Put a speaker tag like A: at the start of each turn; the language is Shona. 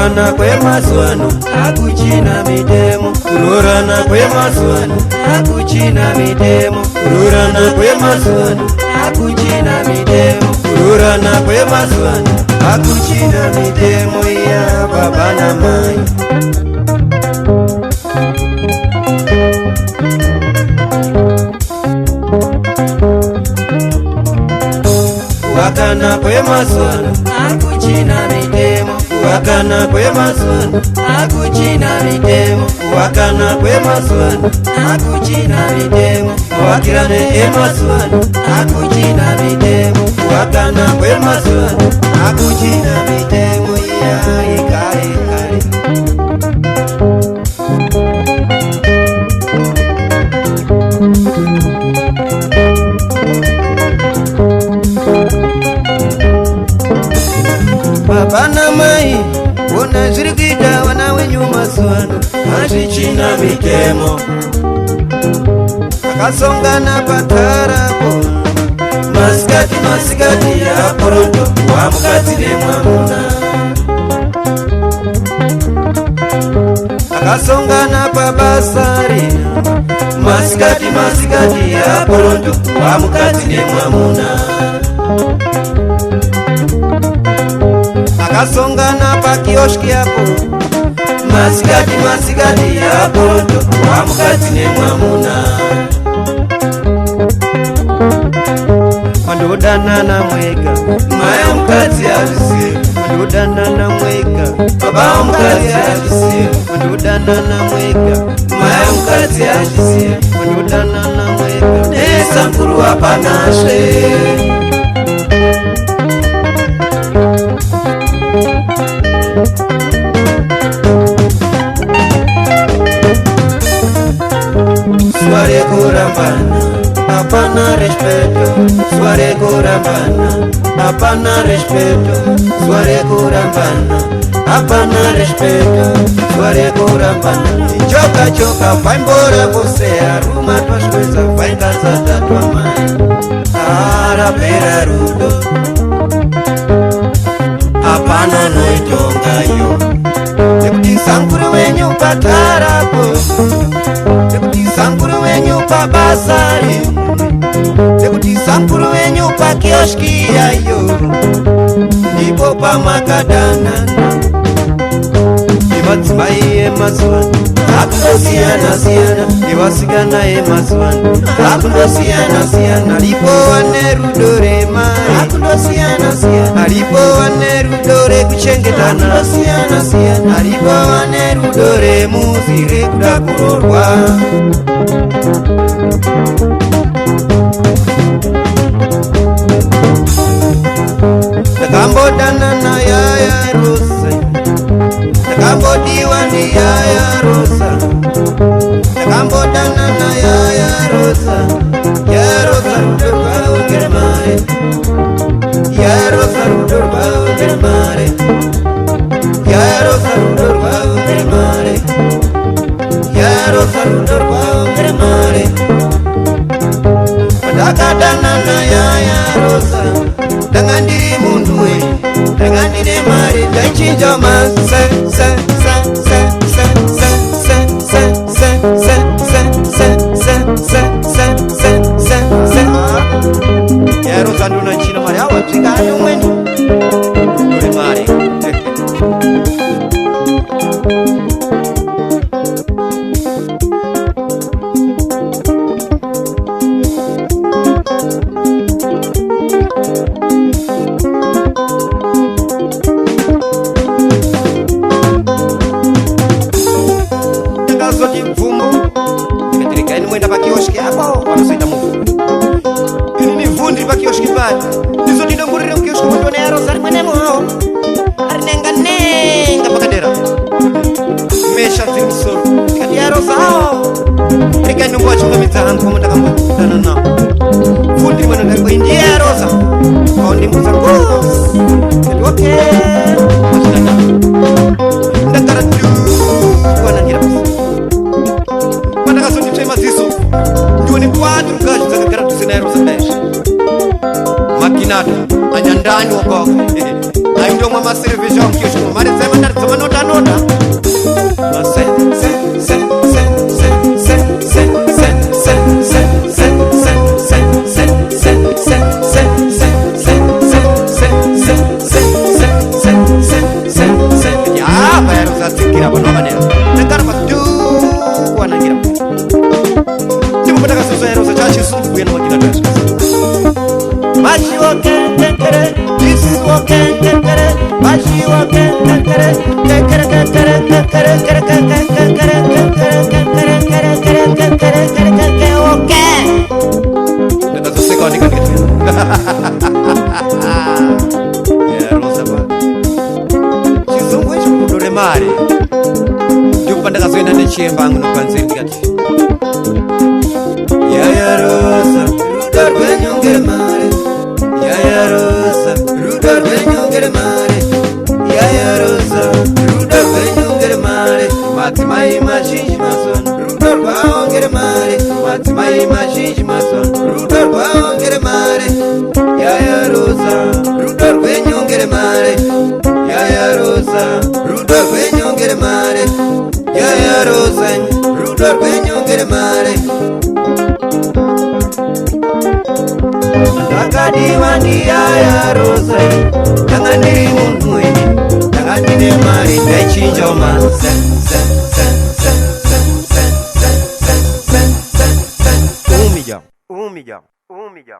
A: Kurorana kwemazuano akuchina midemo. Kurorana kwemazuano akuchina midemo. Kurorana kwemazuano akuchina midemo. Kurorana kwemazuano akuchina midemo ya baba na mai. Wakana kwemazuano akuchina midemo. Wakana kwemazuano akuchina midemo. Wakana kwemazuano akuchina midemo. Wakirane emazuano akuchina midemo. Wakana kwemazuano akuchina midemo ya ikare ikare. Baba na mai ona zirikida wana wenyu mazuano azvichina mitemo. Akasongana patarapo masikati masikati ya poroto wa mukadzi nemwamuna. Akasongana pabasari masikati masikati ya poroto wa mukadzi nemwamuna. Akasongana pakioski yapo masikati masikati ya poroto wa mukadzi nemwamuna. Wandodanana mwega maya mukadzi azvizive. Wandodanana mwega baba mukadzi azvizive. Wandodanana mwega maya mukadzi azvizive. Wandodanana mwega nesamkuru wapanasve. Suare kurambana apana respeto. Suare kurambana apana respeto. Suare kurambana apana respeto. Suare kurambana choka choka paimbora vose aruma twashweza vaingaza tatwa mai. Arapera rudo apana noitongayo. Nekuti sankuru wenyu patarapo. Nekuti sankuru wenyu pabasari. Nekuti sankuru wenyu pakioski yayo. Ndipo pamakadanana. Nevadzimai emazuano akundosiyana siyana. Nevasikana emazuano akundosiyana siyana. Alipo ane rudo remari akundosiyana siyana. Alipo ane rudo rekuchengetana akundosiyana siyana. Alipo ane rudo remuzi rekuda kurorwa. Takambodanana yaya Rosa. Takambodiwa ndi yaya Rosa. Takambodanana yaya Rosa. Ya Rosa rudo rwawe ngeremare. Ya Rosa rudo rwawe ngeremare. Ya Rosa rudo rwawe ngeremare. Ya Rosa rudo rwawe ngeremare. Padakadanana yaya Rosa. Danga ndiri mundu we, danga ndine mari, ndaichinja mase, se, se, se, se, se, se, se, se, se, se, se, se, se, se. Ya Rosa nduna nchina mari, awa tringa ane umweni. Ndure mari. Mwenda pakioski hapo wanasoita mufu. Ini ni vundi pakioski pale. Nizo ndongurire mkioski mwendone ya Rosa mwenemo hao. Arinenga nenga pakadera. Mesha zimsoro. Kati ya Rosa hao. Rika nungu wachunga mitahangu kwa mwenda kama dana nao. Vundi mwenda kwa india ya Rosa. Kwa ndi mbuza ngos. Kati wake. Wachina na. Ndakara tu. Kwa nangira pasi. Ziso ndiwoni 4 gajo zakagara tusina Rosa Besh. Makinado anyandani wako. Ayo ndo mama cerveja mkioshko mari zema ndari zema nota zasikira bano manera nengara patu wanangira timupata kasoso yero zachachisungu yena makina tashi mashi wakendekere isi wakendekere mashi wakendekere kekere kekere kekere kekere kekere kekere kekere kekere kekere kekere oke nenda zoseka wanika kitu ya rosa ba chizungu ichi kudore mare ndikupanda kazoenda nechemba angu nopanzeri ndikati ya rosa ruda rwenyongere mare ya rosa ruda rwenyongere mare ya rosa ruda rwenyongere mare matimai mazhinji masono ruda rwaongere mare matimai mazhinji masono ruda rwaongere mare ya rosa ruda rwenyongere mare ya rosa ruda rwenyongere mare ya rosa ruda rwenyongere mare ndakadiwa ndiyaya rosa ndanga ndiri munhu wenyu ndanga ndine mari ndaichinjoma umija